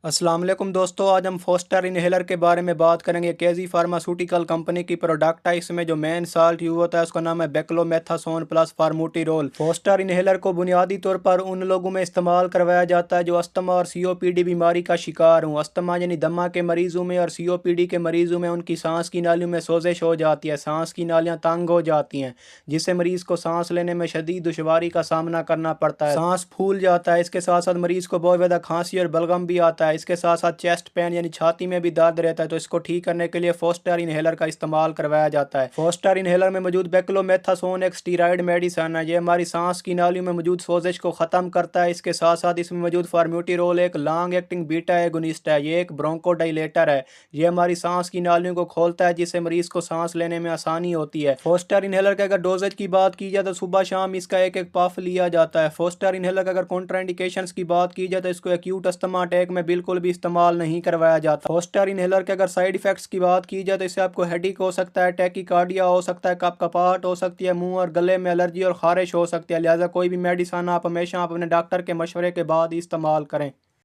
अस्सलाम वालेकुम दोस्तों, आज हम फोस्टर इनहेलर के बारे में बात करेंगे। केजी फार्मास्यूटिकल कंपनी की प्रोडक्ट है। इसमें जो मेन साल्ट यूज होता है उसका नाम है बेक्लोमेथासोन प्लस फार्मूटिरोल। फोस्टर इनहेलर को बुनियादी तौर पर उन लोगों में इस्तेमाल करवाया जाता है जो अस्थमा और सीओपीडी बीमारी का शिकार हूँ। अस्थमा यानी दमा के मरीजों में और सीओपीडी के मरीजों में उनकी सांस की नालियों में सोजिश हो जाती है, सांस की नालियाँ तंग हो जाती हैं, जिससे मरीज को सांस लेने में शदीद दुश्वारी का सामना करना पड़ता है, सांस फूल जाता है। इसके साथ साथ मरीज को बहुत ज़्यादा खांसी और बलगम भी आता है। इसके साथ साथ चेस्ट पेन यानी छाती में भी दर्द रहता है, तो इसको ठीक करने के लिए फोस्टर इनहेलर का इस्तेमाल करवाया जाता है। फोस्टर इनहेलर में मौजूद बेक्लोमेथासोन एक स्टीरॉयड मेडिसन है। ये हमारी सांस की नालियों में मौजूद सोजिश को ख़त्म करता है। इसके साथ साथ इसमें मौजूद फार्म्यूटिरोल एक लॉन्ग एक्टिंग बीटा एगोनिस्ट है। ये एक ब्रोंकोडाइलेटर है। ये हमारी सांस की नालियों को खोलता है, जिससे मरीज को सांस लेने में आसानी होती है। फोस्टर इनहेलर के अगर डोजेज की बात की जाए तो सुबह शाम इसका एक एक पफ लिया जाता है। फोस्टर इनहेलर का अगर कॉन्ट्राइंडिकेशंस की बात की जाए तो इसको एक्यूट अस्थमा अटैक में बिल्कुल भी इस्तेमाल नहीं करवाया जाता। फोस्टर इनहेलर के अगर साइड इफेक्ट्स की बात की जाए तो इससे आपको हेडेक हो सकता है, टैकीकार्डिया हो सकता है, कपकपाहट हो सकती है, मुंह और गले में एलर्जी और खारिश हो सकती है। लिहाजा कोई भी मेडिसिन आप हमेशा अपने डॉक्टर के मशवरे के बाद इस्तेमाल करें।